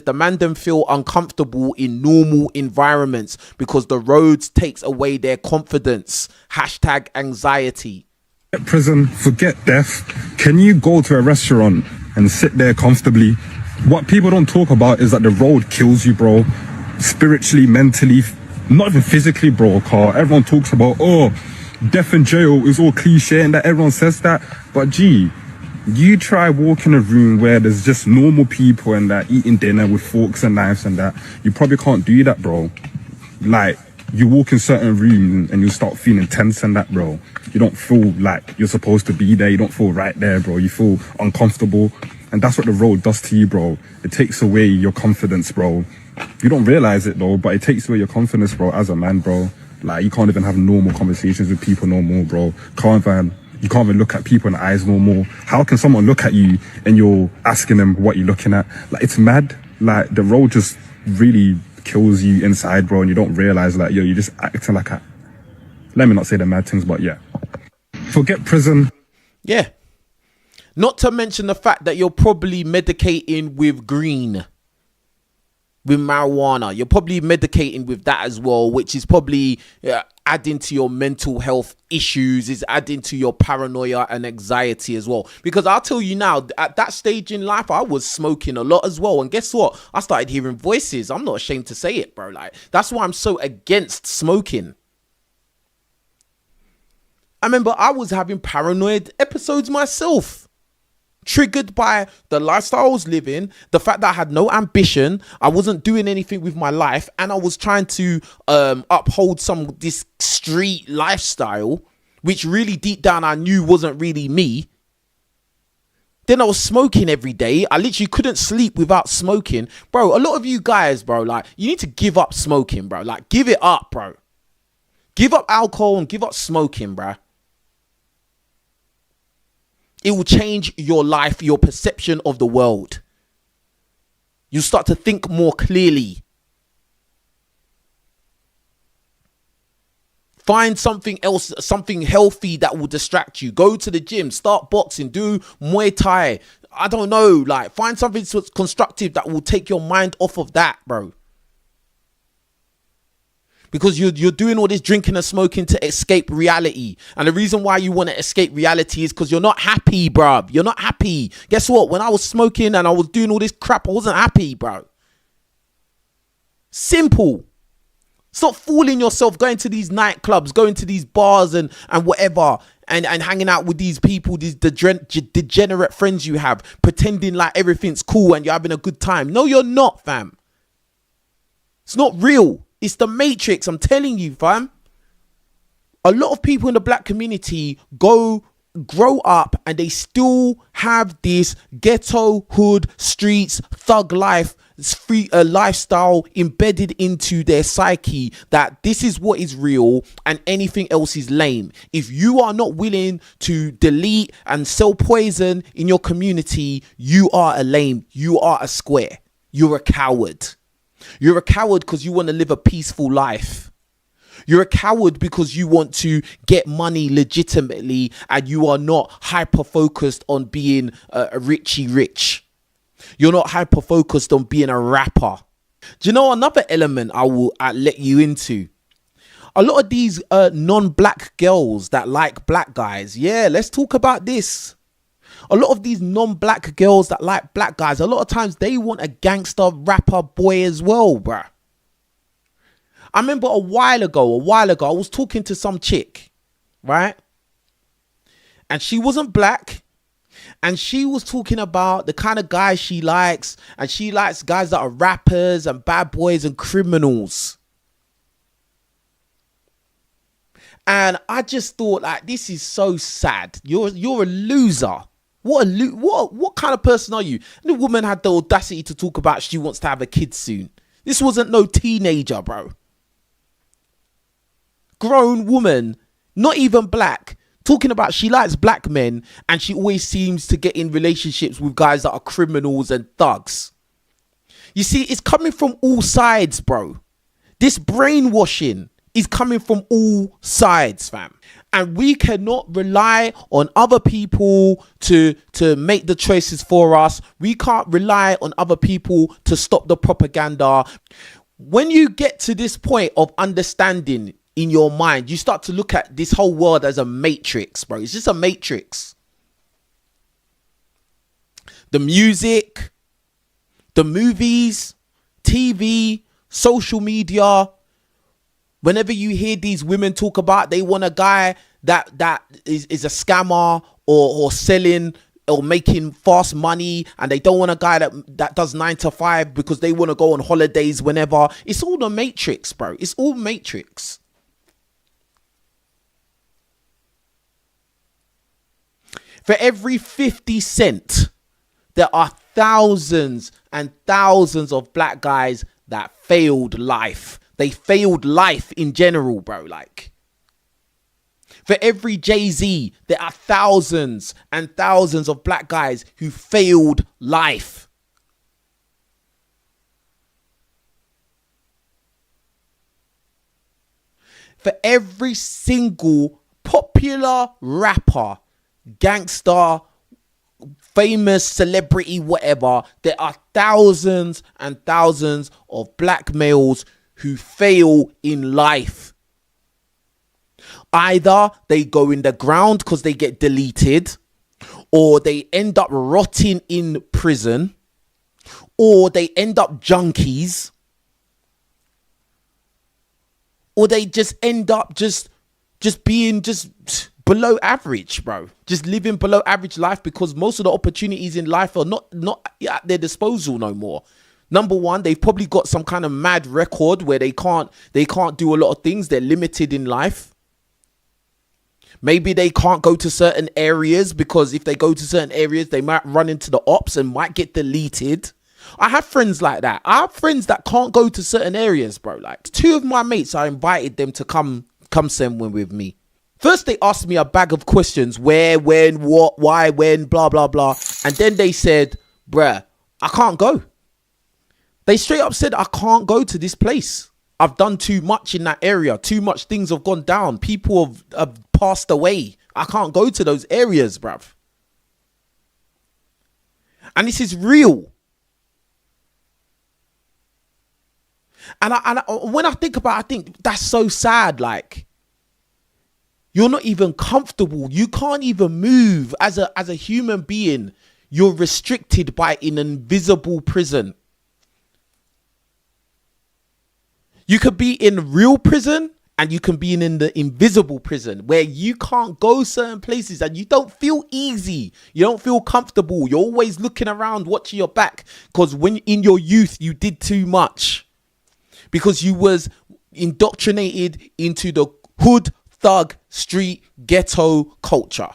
The man them feel uncomfortable in normal environments because the roads takes away their confidence. Hashtag anxiety. Prison, forget death. Can you go to a restaurant and sit there comfortably? What people don't talk about is that the road kills you, bro. Spiritually, mentally, not even physically, bro. Car. Everyone talks about, oh, death in jail is all cliche and that everyone says that. But gee, you try walking a room where there's just normal people and that eating dinner with forks and knives and that. You probably can't do that, bro. Like, you walk in certain rooms and you start feeling tense and that, bro. You don't feel like you're supposed to be there. You don't feel right there, bro. You feel uncomfortable. And that's what the road does to you, bro. It takes away your confidence, bro. You don't realize it, though, but it takes away your confidence, bro, as a man, bro. Like, you can't even have normal conversations with people no more, bro. You can't even look at people in the eyes no more. How can someone look at you and you're asking them what you're looking at? Like, it's mad. Like, the road just really kills you inside, bro, and you don't realize, like, yo, you're just acting like a... Let me not say the mad things, but yeah. Forget prison. Yeah. Not to mention the fact that you're probably medicating with green, with marijuana. You're probably medicating with that as well, which is probably adding to your mental health issues, is adding to your paranoia and anxiety as well. Because I'll tell you now, at that stage in life, I was smoking a lot as well. And guess what? I started hearing voices. I'm not ashamed to say it, bro. Like, that's why I'm so against smoking. I remember I was having paranoid episodes myself. Triggered by the lifestyle I was living, the fact that I had no ambition, I wasn't doing anything with my life, and I was trying to uphold this street lifestyle, which really deep down I knew wasn't really me. Then I was smoking every day. I literally couldn't sleep without smoking. Bro, a lot of you guys, bro, like, you need to give up smoking, bro. Like, give it up, bro. Give up alcohol and give up smoking, bro. It will change your life, your perception of the world. You start to think more clearly. Find something else, something healthy that will distract you. Go to the gym, start boxing, do Muay Thai. I don't know, like, find something constructive that will take your mind off of that, bro. Because you're doing all this drinking and smoking to escape reality. And the reason why you want to escape reality is because you're not happy, bruv. You're not happy. Guess what? When I was smoking and I was doing all this crap, I wasn't happy, bro. Simple. Stop fooling yourself going to these nightclubs, going to these bars and whatever, and hanging out with these people, these degenerate friends you have, pretending like everything's cool and you're having a good time. No, you're not, fam. It's not real. It's the Matrix, I'm telling you, fam. A lot of people in the black community grow up and they still have this ghetto, hood, streets, thug life, lifestyle embedded into their psyche, that this is what is real and anything else is lame. If you are not willing to delete and sell poison in your community, you are a lame. You are a square. You're a coward. You're a coward because you want to live a peaceful life. You're a coward because you want to get money legitimately and you are not hyper focused on being a Richie rich. You're not hyper focused on being a rapper. Do you know another element I will let you into? A lot of these non-black girls that like black guys. Yeah, let's talk about this. A lot of these non-black girls that like black guys, a lot of times they want a gangster rapper boy as well, bruh. I remember a while ago, I was talking to some chick, right? And she wasn't black. And she was talking about the kind of guys she likes. And she likes guys that are rappers and bad boys and criminals. And I just thought, like, this is so sad. You're a loser. What kind of person are you? And the woman had the audacity to talk about she wants to have a kid soon. This wasn't no teenager, bro. Grown woman, not even black, talking about she likes black men and she always seems to get in relationships with guys that are criminals and thugs. You see, it's coming from all sides, bro. This brainwashing is coming from all sides, fam. And we cannot rely on other people to make the choices for us. We can't rely on other people to stop the propaganda. When you get to this point of understanding in your mind, you start to look at this whole world as a matrix, bro. It's just a matrix. The music, the movies, TV, social media. Whenever you hear these women talk about they want a guy that is a scammer or selling or making fast money, and they don't want a guy that does 9 to 5 because they want to go on holidays whenever. It's all the matrix, bro. It's all matrix. For every 50 cent, there are thousands and thousands of black guys that failed life. They failed life in general, bro. Like, for every Jay-Z, there are thousands and thousands of black guys who failed life. For every single popular rapper, gangster, famous celebrity, whatever, there are thousands and thousands of black males who fail in life. Either they go in the ground because they get deleted, or they end up rotting in prison, or they end up junkies, or they just end up just being just below average, bro. Just living below average life because most of the opportunities in life are not at their disposal no more. Number one, they've probably got some kind of mad record where they can't do a lot of things. They're limited in life. Maybe they can't go to certain areas because if they go to certain areas, they might run into the ops and might get deleted. I have friends like that. I have friends that can't go to certain areas, bro. Like, 2 of my mates, I invited them to come somewhere with me. First, they asked me a bag of questions. Where, when, what, why, when, blah, blah, blah. And then they said, bruh, I can't go. They straight up said, I can't go to this place. I've done too much in that area. Too much things have gone down. People have passed away. I can't go to those areas, bruv. And this is real. And when I think about it, I think that's so sad. Like, you're not even comfortable. You can't even move as a human being. You're restricted by an invisible prison. You could be in real prison and you can be in the invisible prison where you can't go certain places and you don't feel easy. You don't feel comfortable. You're always looking around, watching your back because when in your youth, you did too much because you was indoctrinated into the hood, thug, street, ghetto culture.